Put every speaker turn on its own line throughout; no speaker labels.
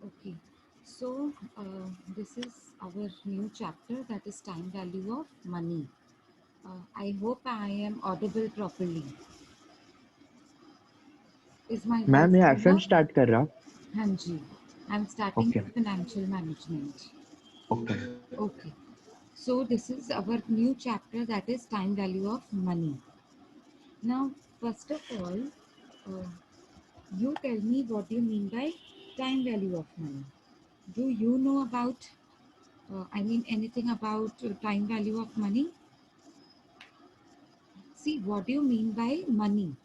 Okay, so this is our new chapter, that is time value of money. I hope I am audible properly. Is my
ma'am
voice
ये
clear?
FM start कर रहा.
Hanji, I'm starting
okay.
with financial management.
Okay.
Okay, so this is our new chapter, that is time value of money. Now, first of all, uh, you tell me what you mean by time value of money. Do you know about, anything about time value of money? See, what do you mean by money?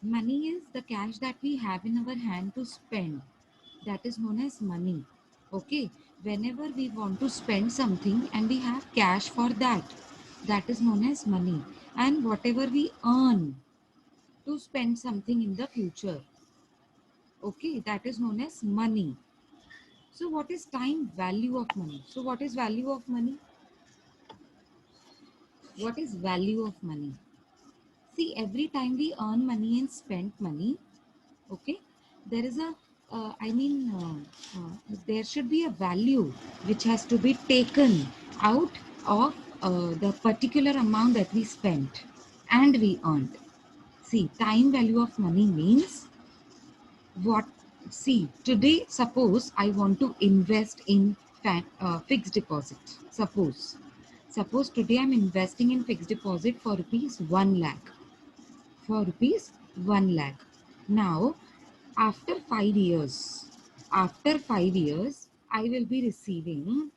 Money is the cash that we have in our hand to spend. That is known as money. Okay. Whenever we want to spend something and we have cash for that, that is known as money. And whatever we earn to spend something in the future, okay, that is known as money. So, what is time value of money? So, what is value of money? What is value of money? See, every time we earn money and spend money, okay, there is a there should be a value which has to be taken out of the particular amount that we spent and we earned. See, time value of money means what? See, today suppose I want to invest in fixed deposit. Suppose today I'm investing in fixed deposit for rupees 1 lakh, for rupees 1 lakh. Now, after 5 years, after 5 years, I will be receiving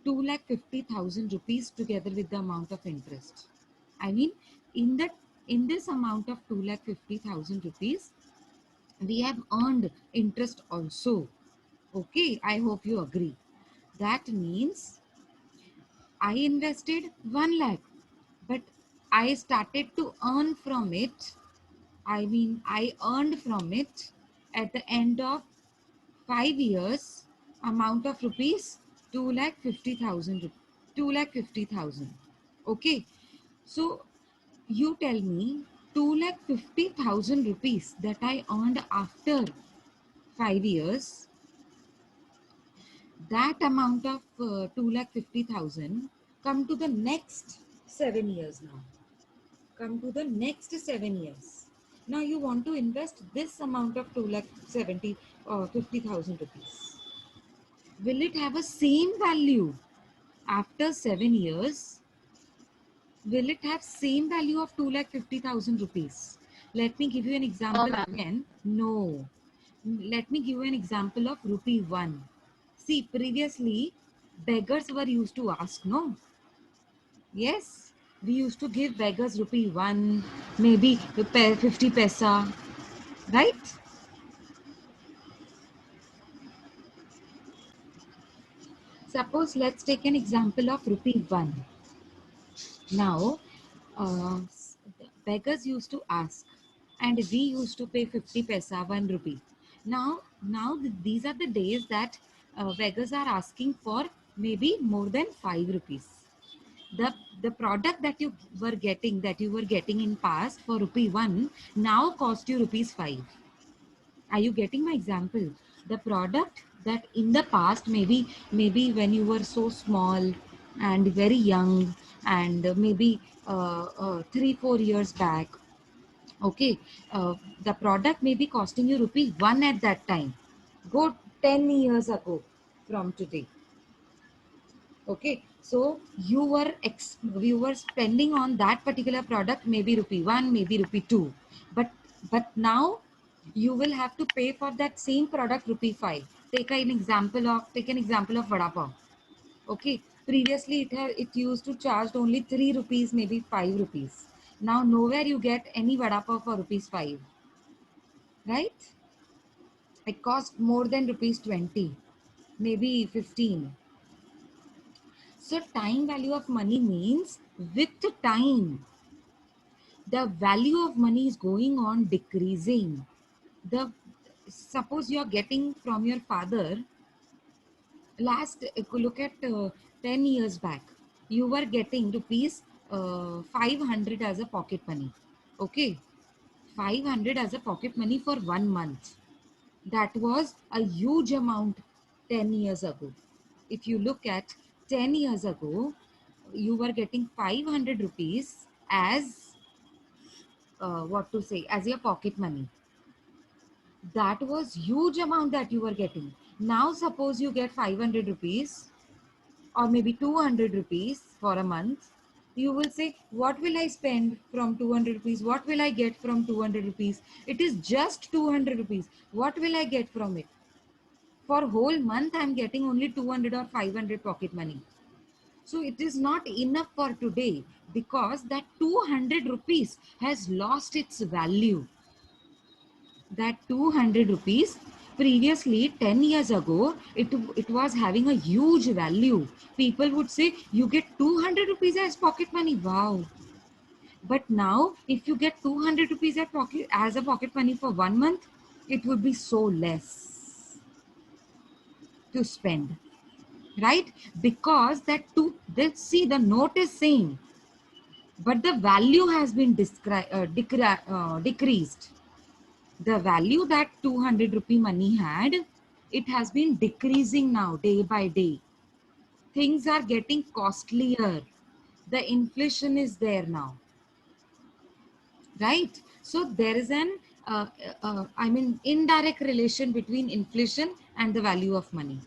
2,50,000 rupees together with the amount of interest. I mean, in that, in this amount of 2,50,000 rupees, we have earned interest also. Okay, I hope you agree. That means I invested 1 lakh, but I started to earn from it. I earned from it at the end of 5 years amount of rupees 2,50,000. 2,50,000. Okay. So you tell me 2,50,000 rupees that I earned after 5 years, that amount of 2,50,000 come to the next 7 years now. Come to the next 7 years. Now you want to invest this amount of 2,70 or 50,000 rupees. Will it have a same value after 7 years? Will it have same value of 2,50,000 rupees? Let me give you an
No,
example
ma'am.
again. No. Let me give you an example of rupee 1. See, previously beggars were used to ask, no? Yes, we used to give beggars rupee 1, maybe 50 paisa, right? Suppose let's take an example of rupee 1. Now, uh, beggars used to ask, and we used to pay 50 paisa, 1 rupee. Now these are the days that beggars are asking for maybe more than 5 rupees. The product that you were getting in past for rupee 1 now cost you rupees 5. Are you getting my example? The product that in the past, maybe when you were so small and very young, and maybe 3-4 years back, okay, the product may be costing you rupee 1 at that time. Go 10 years ago from today. Okay, so you were spending on that particular product maybe rupee 1, maybe rupee 2, but now you will have to pay for that same product rupee 5. Take an example of vada pav. Okay, previously it used to charge only 3 rupees, maybe 5 rupees. Now nowhere you get any vada pav for rupees 5, right? It costs more than rupees 20, maybe 15. So time value of money means with time, the value of money is going on decreasing. The Suppose you are getting from your father, look at 10 years back, you were getting rupees 500 as a pocket money. Okay, 500 as a pocket money for 1 month. That was a huge amount 10 years ago. If you look at 10 years ago, you were getting 500 rupees as what to say, as your pocket money. That was huge amount that you were getting. Now suppose you get 500 rupees or maybe 200 rupees for a month. You will say, what will I spend from 200 rupees? What will I get from 200 rupees? It is just 200 rupees. What will I get from it? For whole month, I'm getting only 200 or 500 pocket money. So it is not enough for today because that 200 rupees has lost its value. That 200 rupees previously 10 years ago, it was having a huge value. People would say, you get 200 rupees as pocket money. Wow. But now if you get 200 rupees as a pocket money for 1 month, it would be so less to spend, right? Because see, the note is same, but the value has been decreased. The value that 200 rupee money had, it has been decreasing now day by day. Things are getting costlier. The inflation is there now, right? So there is an indirect relation between inflation and the value of money.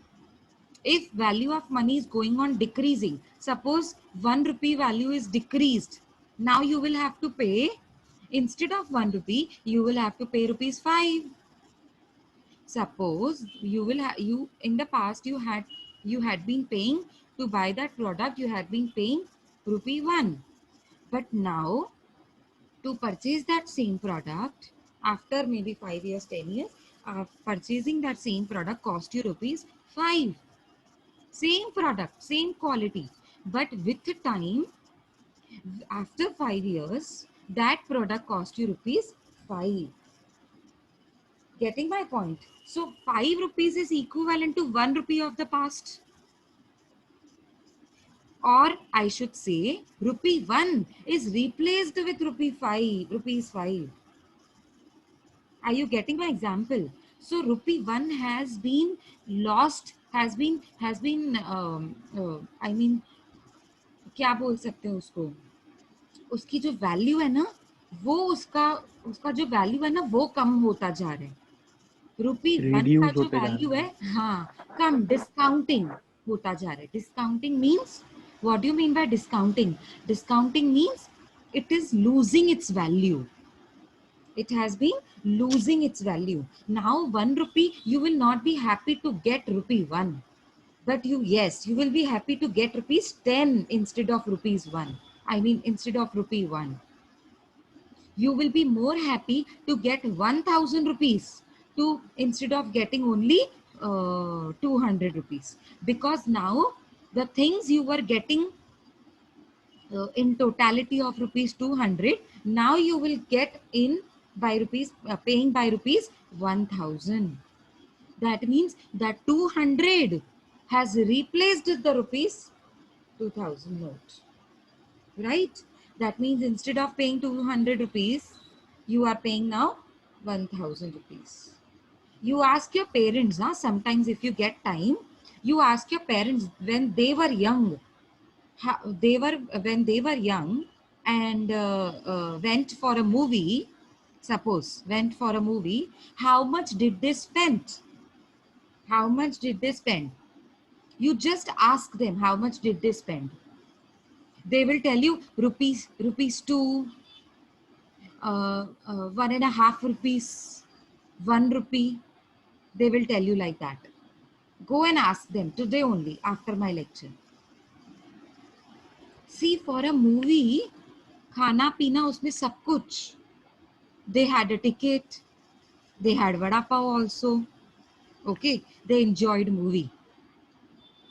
If value of money is going on decreasing, suppose 1 rupee value is decreased, now you will have to pay, instead of 1 rupee, you will have to pay rupees 5. Suppose you in the past you had been paying to buy that product, you had been paying rupee 1, but now to purchase that same product after maybe 5 years, 10 years, purchasing that same product cost you rupees 5. Same product, same quality, but with time, after 5 years, that product cost you rupees 5. Getting my point? So 5 rupees is equivalent to 1 rupee of the past. Or I should say rupee 1 is replaced with rupees 5. Are you getting my example? So rupee 1 has been lost, I mean, क्या बोल सकते हैं उसको, उसकी जो value है ना, वो उसका उसका जो वैल्यू है ना, वो कम होता जा रहा है. रुपी 1 का
रिड्यूस
जो
होते जा
वैल्यू
रहे
है,
हैं.
हाँ, कम, डिस्काउंटिंग होता जा रहा है. Discounting means, what do you mean by discounting? Discounting means it is losing its value. It has been losing its value. Now 1 rupee, you will not be happy to get rupee 1, but you will be happy to get rupees 10 instead of rupees 1. I mean, instead of rupee 1. You will be more happy to get 1000 rupees to instead of getting only 200 rupees, because now the things you were getting in totality of rupees 200, now you will get in by rupees paying by rupees 1000. That means that 200 has replaced the rupees 2000 note, right? That means instead of paying 200 rupees, you are paying now 1000 rupees. You ask your parents, huh? Sometimes if you get time, you ask your parents when they were young, when they were young and went for a movie, suppose went for a movie, how much did they spend? How much did they spend? You just ask them how much did they spend. They will tell you rupees 2, 1.5 rupees, 1 rupee. They will tell you like that. Go and ask them today only after my lecture. See, for a movie, खाना पीना उसमें सब कुछ. They had a ticket. They had vada pav also. Okay, they enjoyed movie.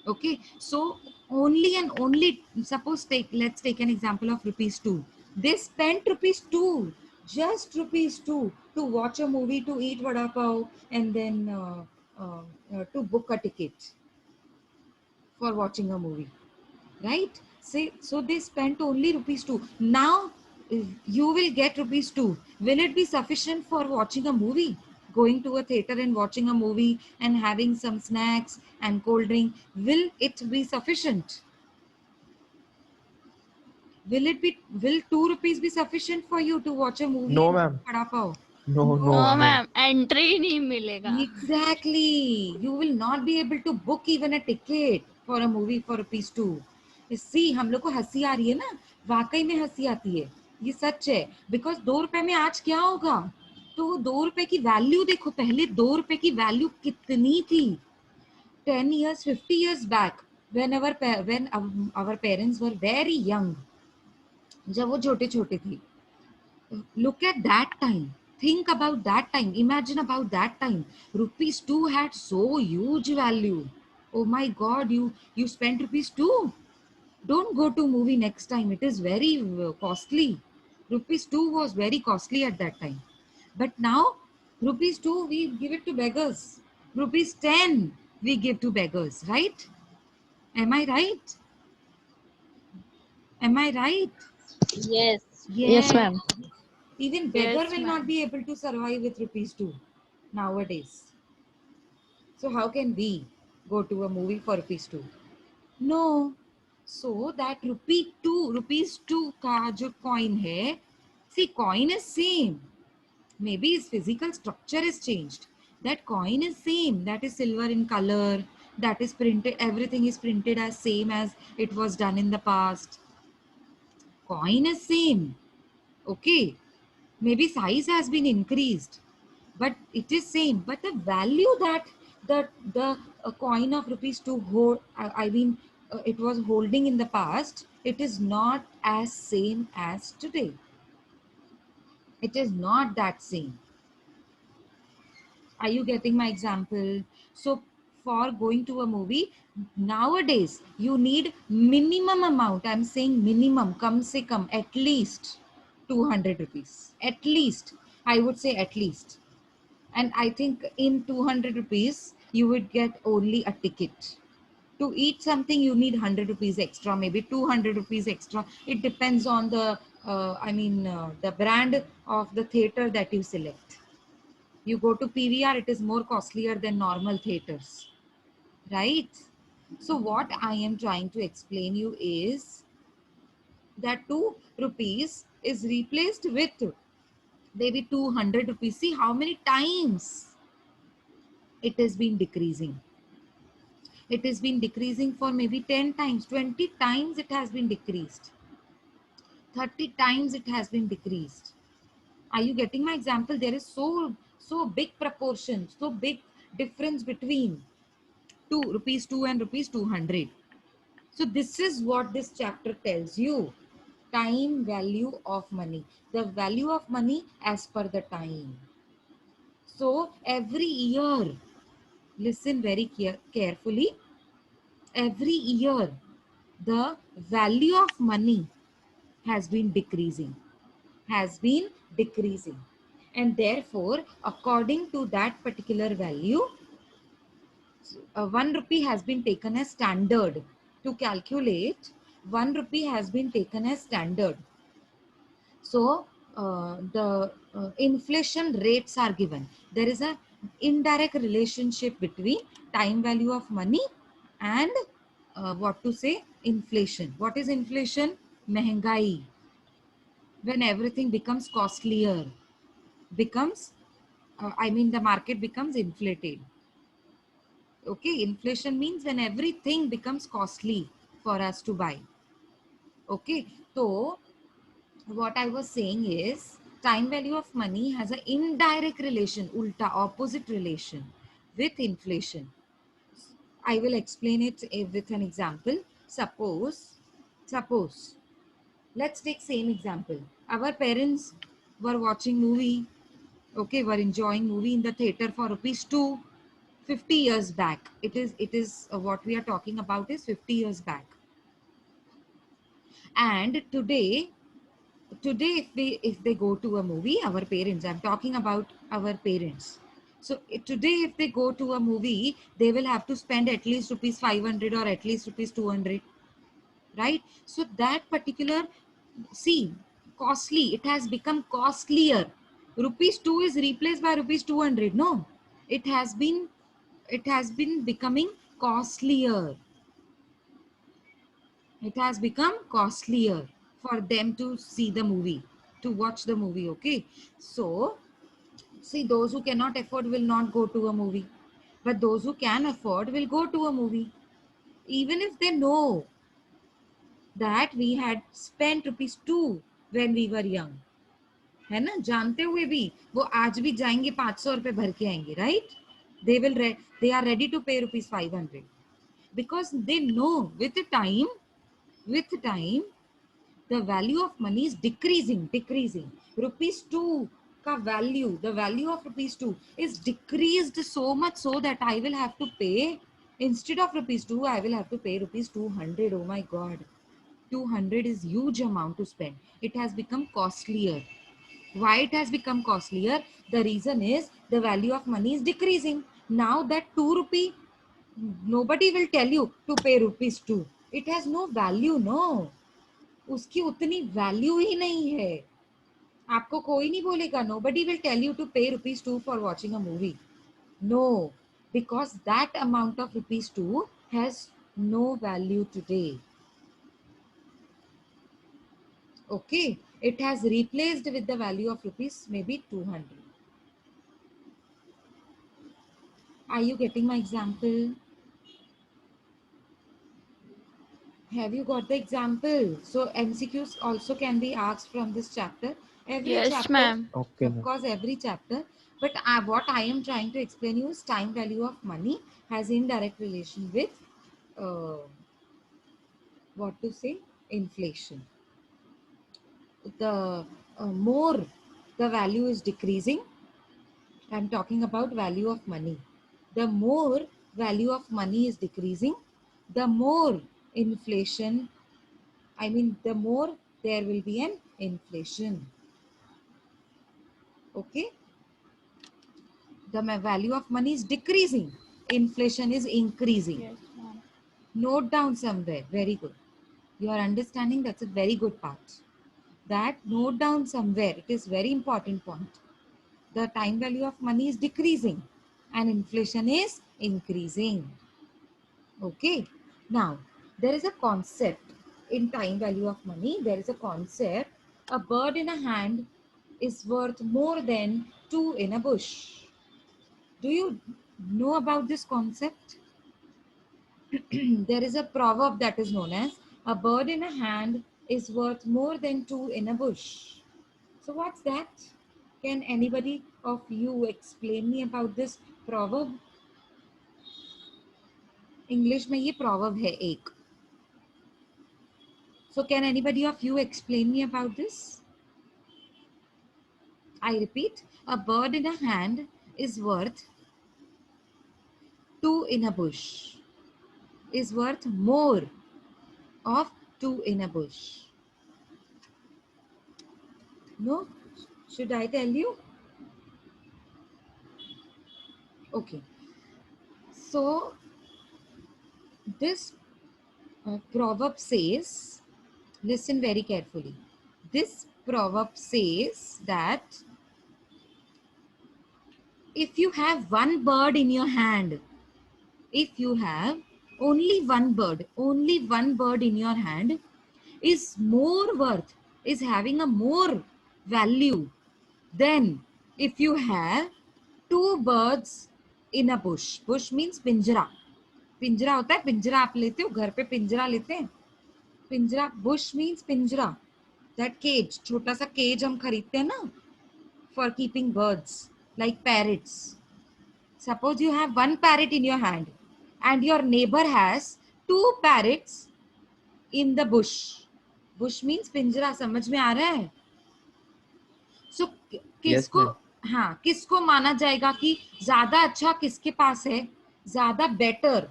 Okay, so only and only, suppose let's take an example of rupees 2. They spent rupees 2, just rupees 2 to watch a movie, to eat vada pav, and then to book a ticket for watching a movie, right? Say, so they spent only rupees 2. Now you will get rupees 2. Will it be sufficient for watching a movie? going to a theater and watching a movie and having some snacks and cold drink, will it be sufficient? Will 2 rupees be sufficient for you to watch a movie
No,
and
ma'am.
vada pav?
No, no,
No
no.
Ma'am entry ही नहीं मिलेगा.
Exactly. You will not be able to book even a ticket for a movie for ₹2. See, हम लोग को हंसी आ रही है ना, वाकई में हंसी आती है, ये सच है. बिकॉज 2 रुपए में आज क्या होगा? तो वो 2 रुपए की वैल्यू देखो, पहले 2 रुपए की वैल्यू कितनी थी. 10 years, 50 years back, when our parents were very young, जब वो छोटे छोटे थे, look at that time. Think about that time. Imagine about that time. ₹2 had so huge value. Oh my God, you spent ₹2. Don't go to movie next time. It is very costly. ₹2 was very costly at that time. But now, ₹2 we give it to beggars. ₹10 we give to beggars, right? Am I right? Am I right?
Yes.
Yes,
Yes.
ma'am.
Even beggar
Yes,
will
ma'am.
not be able to survive with ₹2 nowadays. So how can we go to a movie for ₹2? No. So that rupees two का जो coin है, see, coin is same. Maybe its physical structure is changed. That coin is same. That is silver in color. That is printed. Everything is printed as same as it was done in the past. Coin is same. Okay. Maybe size has been increased, but it is same. But the value that the coin of ₹2 hold, I mean, it was holding in the past, it is not as same as today. It is not that same. Are you getting my example? So for going to a movie nowadays, you need minimum amount. I'm saying minimum, kam se kam, at least 200 rupees. At least, I would say at least. And I think in 200 rupees, you would get only a ticket. To eat something, you need 100 rupees extra, maybe 200 rupees extra. It depends on the, the brand of the theater that you select. You go to PVR, it is more costlier than normal theaters, right? So what I am trying to explain you is that 2 rupees is replaced with maybe 200 rupees. See how many times it has been decreasing. It has been decreasing for maybe 10 times, 20 times it has been decreased. 30 times it has been decreased. Are you getting my example? There is so big proportion, so big difference between ₹2 and ₹200. So this is what this chapter tells you. Time value of money. The value of money as per the time. So every year, listen very carefully. Every year, the value of money has been decreasing, and therefore according to that particular value, ₹1 has been taken as standard. To calculate, ₹1 has been taken as standard. So the inflation rates are given. There is a indirect relationship between time value of money and what to say, inflation. What is inflation? Mehengai. When everything becomes costlier, becomes the market becomes inflated. Okay, inflation means when everything becomes costly for us to buy. Okay, so what I was saying is time value of money has an indirect relation, ulta, opposite relation with inflation. I will explain it with an example. Suppose, let's take same example. Our parents were watching movie, okay, were enjoying movie in the theater for ₹2 50 years back. It is what we are talking about is 50 years back. And today if they go to a movie, our parents, I'm talking about our parents. So today if they go to a movie, they will have to spend at least ₹500 or at least ₹200, right? So that particular, see, costly, it has become costlier. Rupees 2 is replaced by rupees 200. No, it has been becoming costlier. It has become costlier for them to see the movie, to watch the movie. Okay, so see, those who cannot afford will not go to a movie, but those who can afford will go to a movie, even if they know that we had spent rupees 2 when we were young. है ना, जानते हुए भी वो आज भी जाएंगे 500 रुपए भर के आएंगे, right? They are ready to pay rupees 500 because they know with time the value of money is decreasing. Rupees 2 ka value, the value of rupees 2 is decreased so much so that I will have to pay, instead of rupees 2, I will have to pay rupees 200. Oh my God. 200 is huge amount to spend. It has become costlier. Why it has become costlier? The reason is the value of money is decreasing. Now that 2 rupee, nobody will tell you to pay rupees 2. It has no value, no. उसकी उतनी value ही नहीं है. आपको कोई नहीं बोलेगा. Nobody will tell you to pay rupees 2 for watching a movie. No, because that amount of rupees 2 has no value today. Okay, it has replaced with the value of rupees maybe 200. Are you getting my example? Have you got the example? So MCQs also can be asked from this chapter. Every
Yes,
chapter,
ma'am.
Okay,
of
ma'am.
course, every chapter. But what I am trying to explain you is time value of money has indirect relation with uh, what to say, inflation. The more the value is decreasing, I'm talking about value of money. The more value of money is decreasing, the more inflation, I mean, the more there will be an inflation. Okay? The value of money is decreasing, inflation is increasing.
Yes, ma'am.
Note down somewhere. Very good. You are understanding, that's a very good part. That note down somewhere. It is very important point. The time value of money is decreasing and inflation is increasing. Okay. Now, there is a concept in time value of money. There is a concept. A bird in a hand is worth more than two in a bush. Do you know about this concept? There is a proverb that is known as a bird in a hand is worth more than two in a bush. So what's that? Can anybody of you explain me about this proverb? English में ये proverb है एक. So can anybody of you explain me about this? I repeat, a bird in a hand is worth two in a bush. Is worth more of two in a bush. No? Should I tell you? Okay. So this proverb says, listen very carefully. This proverb says that if you have one bird in your hand, if you have only one bird in your hand, is more worth, is having a more value than if you have two birds in a bush. Bush means पिंजरा. पिंजरा होता है, पिंजरा आप लेते हो घर पे, पिंजरा लेते हैं. पिंजरा, bush means पिंजरा. That cage, छोटा सा cage हम खरीदते हैं ना for keeping birds like parrots. Suppose you have one parrot in your hand and your neighbor has two parrots in the bush. Bush means पिंजरा. समझ में आ रहा है? So
Yes,
किसको,
ma'am.
हाँ, किसको माना जाएगा कि ज्यादा अच्छा किसके पास है, ज्यादा बेटर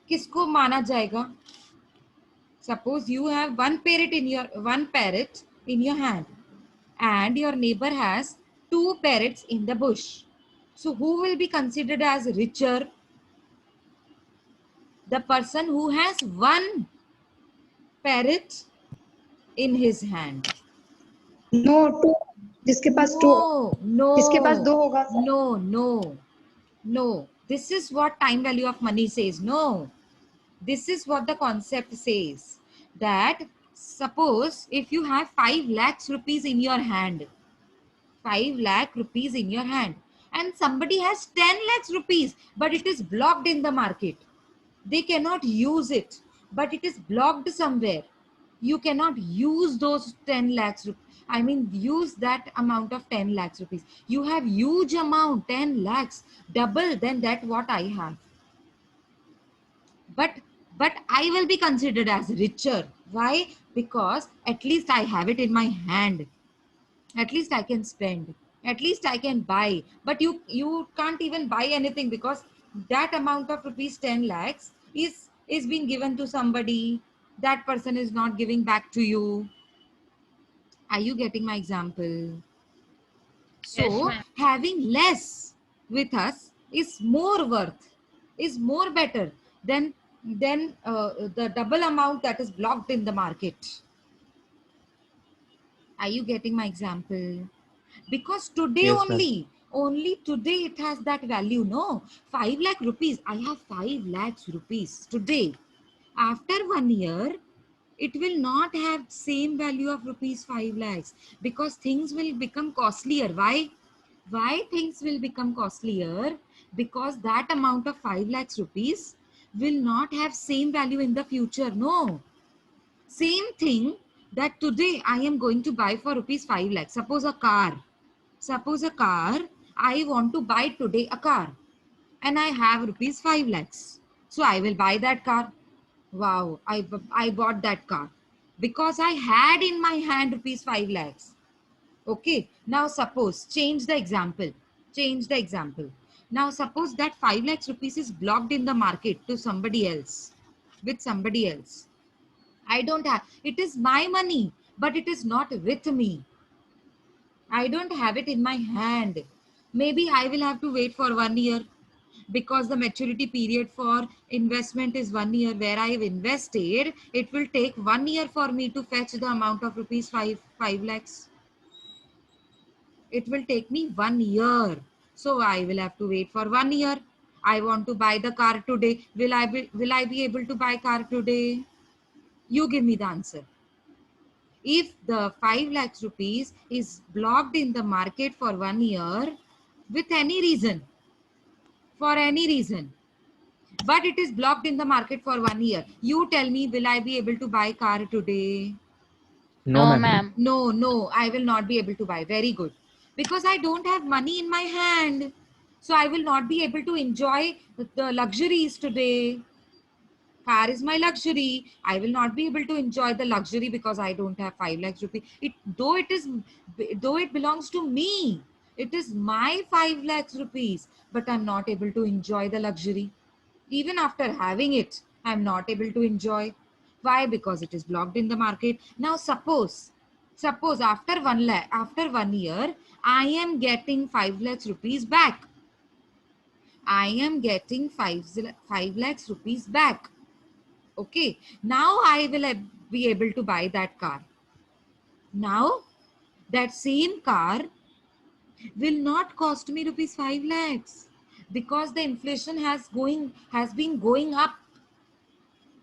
किसको माना जाएगा? Suppose you have one parrot in your hand and your neighbor has two parrots in the bush. So who will be considered as richer? The person who has one parrot in his hand.
No, two.
जिसके पास to,
No,
जिसके पास
no,
दो होगा sir.
no, no, no. This is what time value of money says. No, this is what the concept says. That suppose if you have 5 lakhs rupees in your hand, 5 lakh rupees in your hand, and somebody has 10 lakhs rupees, but it is blocked in the market. They cannot use it, but it is blocked somewhere. You cannot use those 10 lakhs. I mean, use that amount of 10 lakhs rupees. You have huge amount, 10 lakhs, double than that what I have. But I will be considered as richer. Why? Because at least I have it in my hand. At least I can spend. At least I can buy. But you can't even buy anything because that amount of rupees 10 lakhs is being given to somebody. That person is not giving back to you. Are you getting my example?
Yes,
So
ma'am.
having less with us is more worth, is more better than the double amount that is blocked in the market. Are you getting my example? Because today
Yes, ma'am.
only today it has that value. No, 5 lakh rupees. I have 5 lakhs rupees today. After 1 year, it will not have same value of rupees 5 lakhs because things will become costlier. Why things will become costlier? Because that amount of 5 lakhs rupees will not have same value in the future. No, same thing that today I am going to buy for rupees 5 lakhs. Suppose a car. Suppose a car, I want to buy today a car and I have rupees 5 lakhs. So I will buy that car. Wow, I bought that car because I had in my hand rupees 5 lakhs. Okay, now suppose, change the example. Change the example. Now suppose that 5 lakhs rupees is blocked in the market to somebody else, with somebody else. I don't have, it is my money, but it is not with me. I don't have it in my hand. Maybe I will have to wait for 1 year because the maturity period for investment is 1 year. Where I have invested, it will take 1 year for me to fetch the amount of rupees 5 lakhs. It will take me 1 year. So I will have to wait for 1 year. I want to buy the car today. Will I be able to buy car today? You give me the answer. If the 5 lakhs rupees is blocked in the market for 1 year with any reason, for any reason, but it is blocked in the market for 1 year, you tell me, will I be able to buy car today?
No,
No,
ma'am.
ma'am.
No, I will not be able to buy. Very good. Because I don't have money in my hand. So I will not be able to enjoy the luxuries today. Car is my luxury. I will not be able to enjoy the luxury because I don't have 5 lakhs rupees. Though it belongs to me, it is my 5 lakhs rupees, but I'm not able to enjoy the luxury. Even after having it, I'm not able to enjoy. Why? Because it is blocked in the market. Now suppose after 1 lakh, after 1 year, I am getting 5 lakhs rupees back. I am getting 5 lakhs rupees back. Okay, now I will be able to buy that car. Now that same car will not cost me rupees 5 lakhs because the inflation has been going up,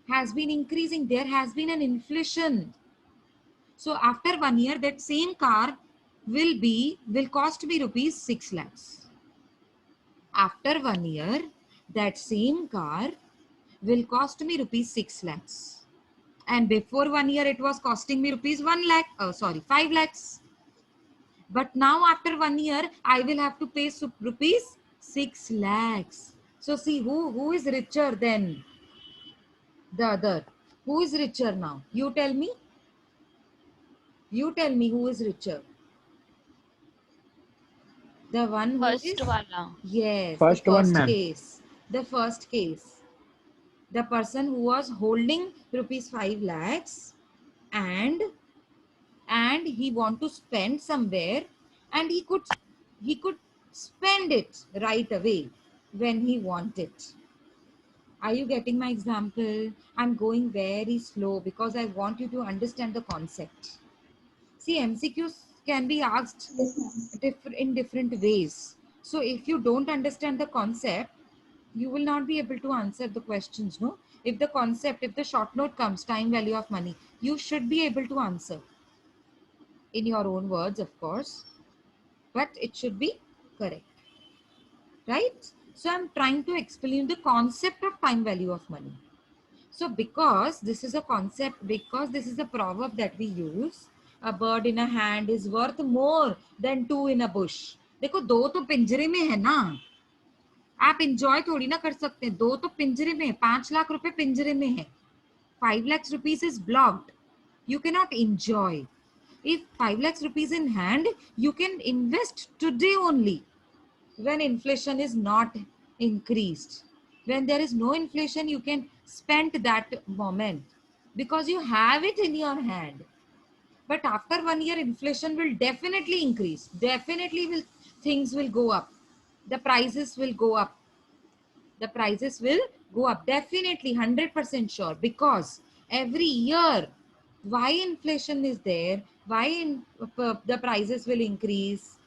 has been increasing. There has been an inflation. So after 1 year, that same car will cost me rupees 6 lakhs. After 1 year, that same car will cost me rupees 6 lakhs. And before 1 year, it was costing me rupees 1 lakh, 5 lakhs. But now after 1 year, I will have to pay rupees 6 lakhs. So see who is richer than the other. Who is richer now? You tell me. You tell me who is richer. The one who
First
is,
wala.
yes, the
First one,
first
ma'am.
case. The first case. The person who was holding rupees 5 lakhs and he want to spend somewhere and he could spend it right away when he want it. Are you getting my example? I'm going very slow because I want you to understand the concept. See, MCQs can be asked
Yes, ma'am.
in different ways. So if you don't understand the concept, you will not be able to answer the questions, no? If the concept, if the short note comes, time value of money, you should be able to answer in your own words, of course, but it should be correct, right? So I'm trying to explain the concept of time value of money. So because this is a concept, because this is a proverb that we use, a bird in a hand is worth more than two in a bush. देखो दो तो पिंजरे में है ना, आप enjoy थोड़ी ना कर सकते हैं, दो तो पिंजरे में है, 5 लाख रुपए पिंजरे में है, 5 lakhs rupees is blocked, you cannot enjoy. If 5 lakhs rupees in hand, you can invest today only, when inflation is not increased. When there is no inflation, you can spend that moment because you have it in your hand. But after 1 year, inflation will definitely increase, definitely will, things will go up, the prices will go up, the prices will go up, definitely 100% sure, because every year, why inflation is there, why the prices will increase,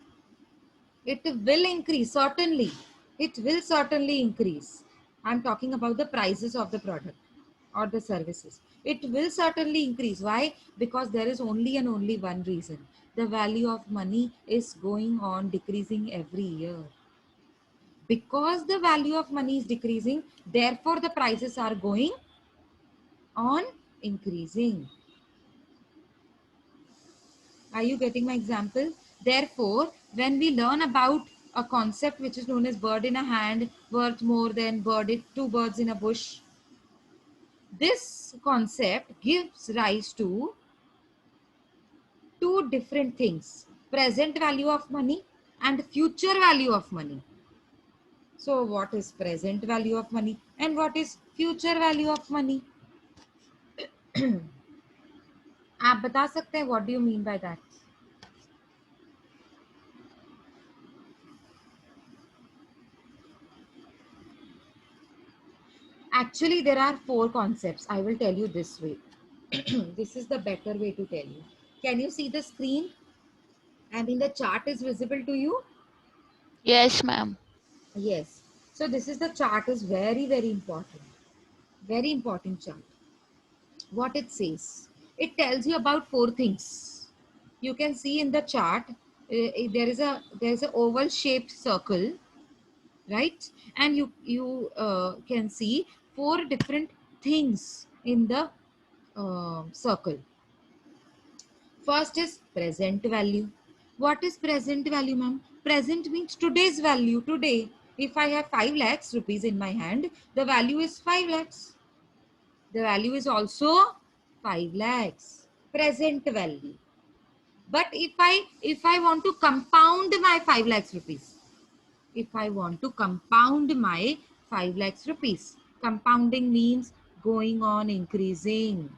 it will increase, certainly. It will certainly increase. I'm talking about the prices of the product or the services. It will certainly increase. Why? Because there is only and only one reason. The value of money is going on decreasing every year. Because the value of money is decreasing, therefore the prices are going on increasing. Are you getting my example? Therefore, when we learn about a concept which is known as bird in a hand worth more than two birds in a bush, this concept gives rise to two different things: present value of money and future value of money. So what is present value of money and what is future value of money? आप बता सकते हैं, what do you mean by that? Actually, there are four concepts. I will tell you this way. This is the better way to tell you. Can you see the screen? I mean, the chart is visible to you?
Yes, ma'am.
Yes. So this is the chart is very, very important. Very important chart. What it says. It tells you about four things. You can see in the chart, there is a oval shaped circle, right? And you can see four different things in the circle. First is present value. What is present value, ma'am? Present means today's value. Today, if I have 5 lakhs rupees in my hand, the value is 5 lakhs. The value is also 5 lakhs. Present value. But if I want to compound my 5 lakhs rupees, if I want to compound my 5 lakhs rupees, compounding means going on increasing.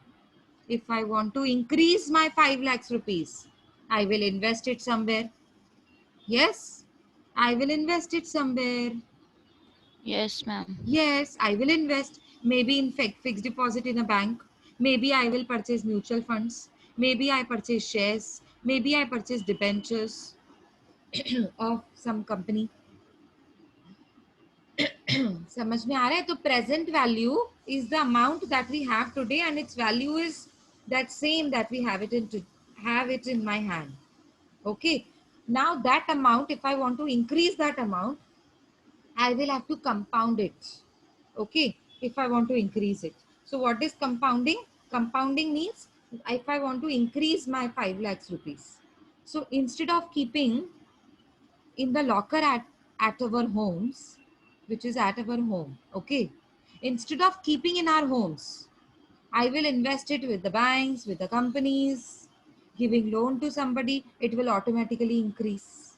If I want to increase my 5 lakhs rupees, I will invest it somewhere. Yes, I will invest it somewhere.
Yes, ma'am.
Yes, I will invest maybe in fixed deposit in a bank. Maybe I will purchase mutual funds. Maybe I purchase shares. Maybe I purchase debentures of some company. समझ में आ रहा है? तो present value is the amount that we have today and its value is that same that we have it in my hand. Okay. Now that amount, if I want to increase that amount, I will have to compound it. Okay. If I want to increase it. So what is compounding? Compounding means if I want to increase my 5 lakhs rupees. So instead of keeping in the locker at our homes, which is at our home, okay, instead of keeping in our homes, I will invest it with the banks, with the companies, giving loan to somebody, it will automatically increase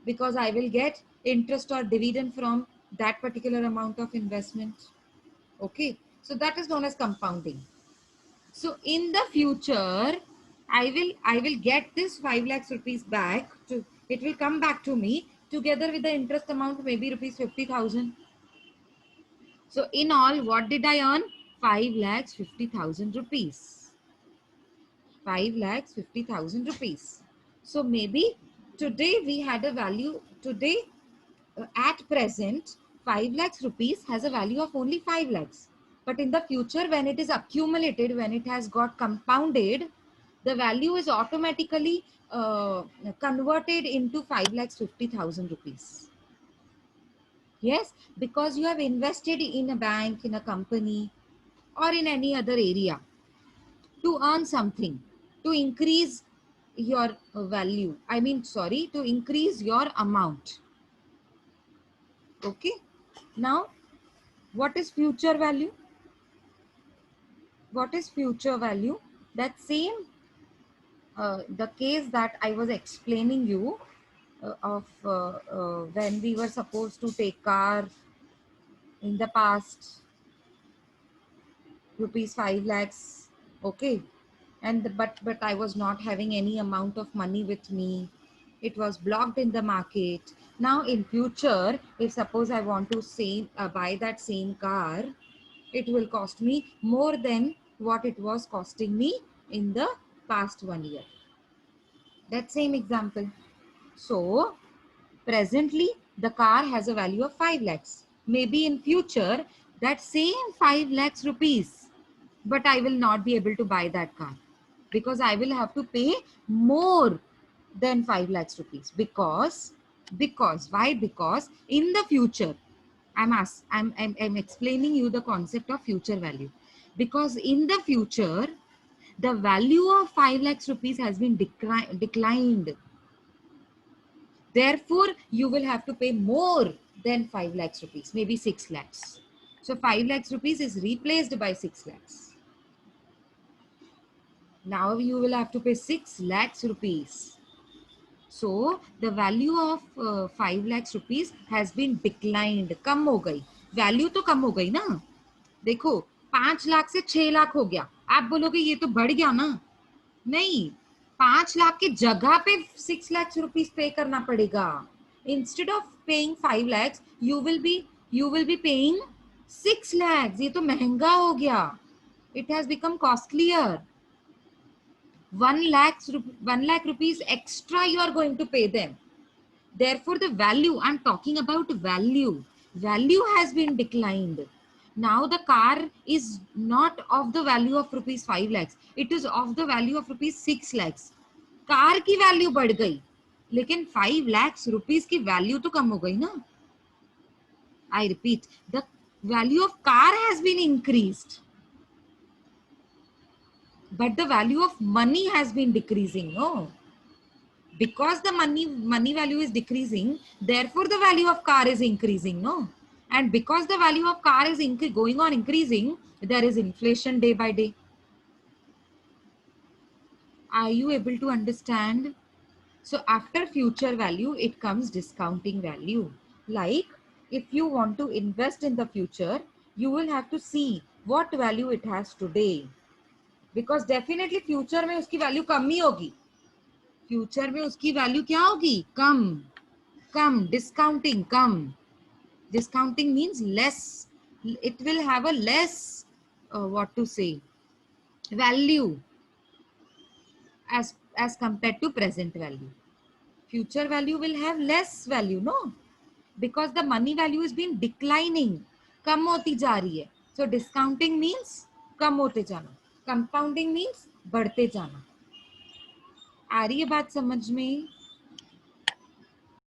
because I will get interest or dividend from that particular amount of investment. Okay, so that is known as compounding. So in the future, I will get this 5 lakhs rupees back. It will come back to me together with the interest amount, maybe rupees 50,000. So in all, what did I earn? 5 lakhs 50,000 rupees. 5 lakhs 50,000 rupees. So maybe today we had a value, today at present 5 lakhs rupees has a value of only 5 lakhs. But in the future, when it is accumulated, when it has got compounded, the value is automatically converted into 5 lakhs 50,000 rupees. Yes, because you have invested in a bank, in a company, or in any other area to earn something, to increase your value. I mean, sorry, to increase your amount. Okay. Now, what is future value? What is future value? That same, the case that I was explaining you of when we were supposed to take car in the past, rupees 5 lakhs. Okay. And but I was not having any amount of money with me. It was blocked in the market. Now in future, if suppose I want to buy that same car, it will cost me more than what it was costing me in the past 1 year. That same example. So presently the car has a value of 5 lakhs. Maybe in future that same 5 lakhs rupees, but I will not be able to buy that car because I will have to pay more than 5 lakhs rupees because why? Because in the future, I'm explaining you the concept of future value, because in the future the value of 5 lakhs rupees has been declined. Therefore, you will have to pay more than 5 lakhs rupees, maybe 6 lakhs. So 5 lakhs rupees is replaced by 6 lakhs. Now you will have to pay 6 lakhs rupees. So the value of 5 lakhs rupees has been declined. कम हो गई. Value तो कम हो गई ना. देखो 5 लाख से 6 लाख हो गया. आप बोलोगे ये तो बढ़ गया ना. नहीं, 5 लाख की जगह पे 6 लाख रुपीस पे करना पड़ेगा. Instead of paying 5 lakhs you will be paying 6 lakhs. ये तो महंगा हो गया. It has become costlier. 1 lakh rupees extra you are going to pay them. Therefore, the value, I'm talking about value. Value has been declined. Now the car is not of the value of rupees 5 lakhs. It is of the value of rupees 6 lakhs. Car की value बढ़ गई, लेकिन 5 lakhs rupees की value तो कम हो गई ना. I repeat, the value of car has been increased, but the value of money has been decreasing. No, because the money value is decreasing, therefore the value of car is increasing. No, and because the value of car is going on increasing, there is inflation day by day. Are you able to understand? So after future value, it comes discounting value. Like if you want to invest in the future, you will have to see what value it has today, because definitely future में उसकी value कम ही होगी. Future में उसकी value क्या होगी? कम. कम. Discounting. कम. Discounting means less. It will have a less what to say value as compared to present value. Future value will have less value, no, because the money value is been declining. कम होती जा रही है. So discounting means कम होते जाना. Compounding means बढ़ते जाना. आ रही है बात समझ में?